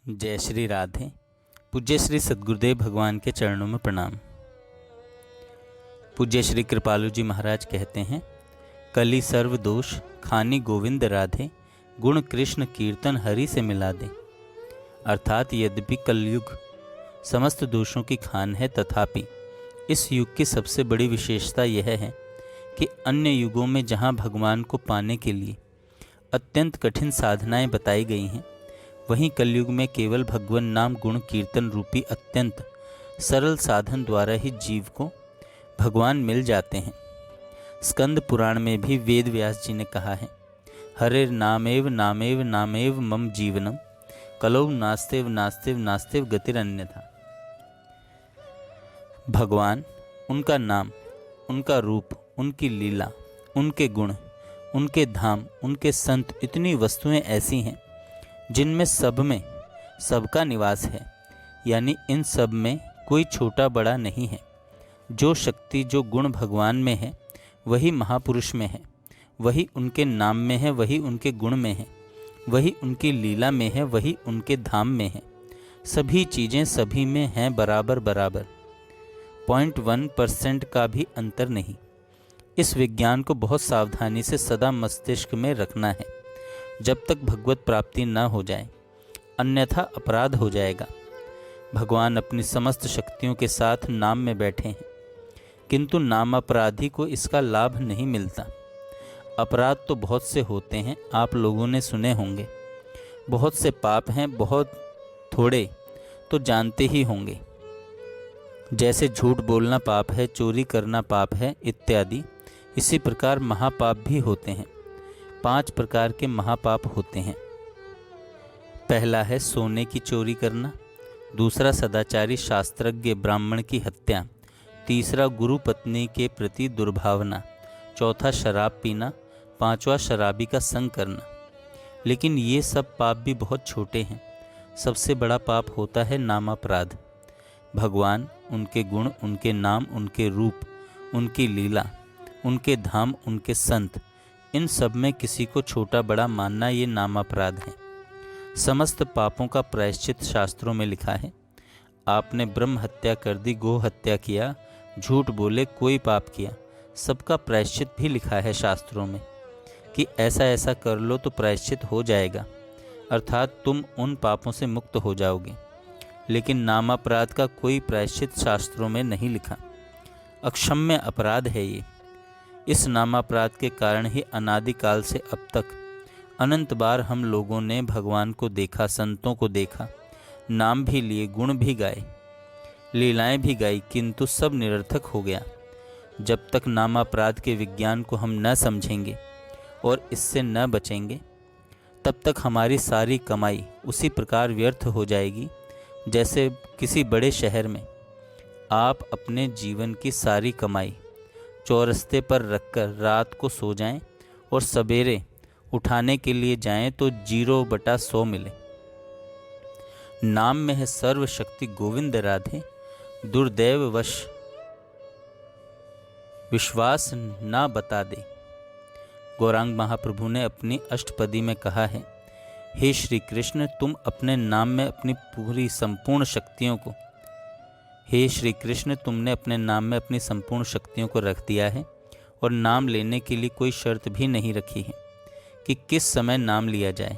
जय श्री राधे। पूज्य श्री सद्गुरुदेव भगवान के चरणों में प्रणाम। पूज्य श्री कृपालु जी महाराज कहते हैं, कली सर्व दोष खानी गोविंद राधे, गुण कृष्ण कीर्तन हरि से मिला दे। अर्थात यद्यपि कलयुग समस्त दोषों की खान है, तथापि इस युग की सबसे बड़ी विशेषता यह है कि अन्य युगों में जहाँ भगवान को पाने के लिए अत्यंत कठिन साधनाएं बताई गई हैं, वहीं कलयुग में केवल भगवान नाम गुण कीर्तन रूपी अत्यंत सरल साधन द्वारा ही जीव को भगवान मिल जाते हैं। स्कंद पुराण में भी वेद व्यास जी ने कहा है, हरेर नामेव नामेव नामेव मम जीवनम, कलौ नास्तेव नास्तेव नास्तेव गतिरन्यथा। भगवान, उनका नाम, उनका रूप, उनकी लीला, उनके गुण, उनके धाम, उनके संत, इतनी वस्तुएं ऐसी हैं जिनमें सब में सबका निवास है। यानी इन सब में कोई छोटा बड़ा नहीं है। जो शक्ति जो गुण भगवान में है वही महापुरुष में है, वही उनके नाम में है, वही उनके गुण में है, वही उनकी लीला में है, वही उनके धाम में है। सभी चीज़ें सभी में हैं बराबर बराबर, 0.1% का भी अंतर नहीं। इस विज्ञान को बहुत सावधानी से सदा मस्तिष्क में रखना है, जब तक भगवत प्राप्ति न हो जाए, अन्यथा अपराध हो जाएगा। भगवान अपनी समस्त शक्तियों के साथ नाम में बैठे हैं, किंतु नाम अपराधी को इसका लाभ नहीं मिलता। अपराध तो बहुत से होते हैं, आप लोगों ने सुने होंगे। बहुत से पाप हैं, बहुत थोड़े तो जानते ही होंगे। जैसे झूठ बोलना पाप है, चोरी करना पाप है इत्यादि, इसी प्रकार महापाप भी होते हैं। 5 प्रकार के महापाप होते हैं। पहला है सोने की चोरी करना, दूसरा सदाचारी शास्त्रज्ञ ब्राह्मण की हत्या, तीसरा गुरु पत्नी के प्रति दुर्भावना, चौथा शराब पीना, पांचवा शराबी का संग करना। लेकिन ये सब पाप भी बहुत छोटे हैं। सबसे बड़ा पाप होता है नामापराध। भगवान, उनके गुण, उनके नाम, उनके रूप, उनकी लीला, उनके धाम, उनके संत, इन सब में किसी को छोटा बड़ा मानना ये नामापराध है। समस्त पापों का प्रायश्चित शास्त्रों में लिखा है। आपने ब्रह्म हत्या कर दी, गो हत्या किया, झूठ बोले, कोई पाप किया, सबका प्रायश्चित भी लिखा है शास्त्रों में कि ऐसा ऐसा कर लो तो प्रायश्चित हो जाएगा, अर्थात तुम उन पापों से मुक्त हो जाओगे। लेकिन नामापराध का कोई प्रायश्चित शास्त्रों में नहीं लिखा। अक्षम्य अपराध है ये। इस नामापराध के कारण ही अनादिकाल से अब तक अनंत बार हम लोगों ने भगवान को देखा, संतों को देखा, नाम भी लिए, गुण भी गाए, लीलाएं भी गाई, किंतु सब निरर्थक हो गया। जब तक नामापराध के विज्ञान को हम न समझेंगे और इससे न बचेंगे, तब तक हमारी सारी कमाई उसी प्रकार व्यर्थ हो जाएगी जैसे किसी बड़े शहर में आप अपने जीवन की सारी कमाई चौरस्ते पर रखकर रात को सो जाएं और सवेरे उठाने के लिए जाएं तो 0/100 मिले। नाम में है सर्वशक्ति गोविंद राधे, दुर्दैववश विश्वास ना बता दे। गौरांग महाप्रभु ने अपनी अष्टपदी में कहा है, हे श्री कृष्ण, तुम अपने नाम में अपनी पूरी संपूर्ण शक्तियों को, हे श्री कृष्ण, तुमने अपने नाम में अपनी संपूर्ण शक्तियों को रख दिया है और नाम लेने के लिए कोई शर्त भी नहीं रखी है कि किस समय नाम लिया जाए।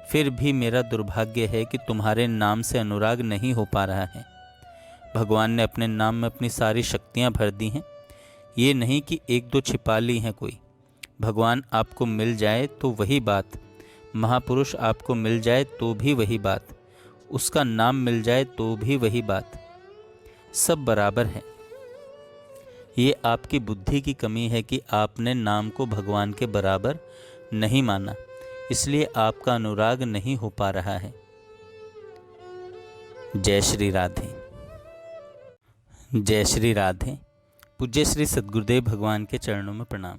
फिर भी मेरा दुर्भाग्य है कि तुम्हारे नाम से अनुराग नहीं हो पा रहा है। भगवान ने अपने नाम में अपनी सारी शक्तियाँ भर दी हैं। ये नहीं कि 1-2 छिपा ली हैं कोई। भगवान आपको मिल जाए तो वही बात, महापुरुष आपको मिल जाए तो भी वही बात, उसका नाम मिल जाए तो भी वही बात, सब बराबर है। ये आपकी बुद्धि की कमी है कि आपने नाम को भगवान के बराबर नहीं माना, इसलिए आपका अनुराग नहीं हो पा रहा है। जय श्री राधे। जय श्री राधे। पूज्य श्री सद्गुरुदेव भगवान के चरणों में प्रणाम।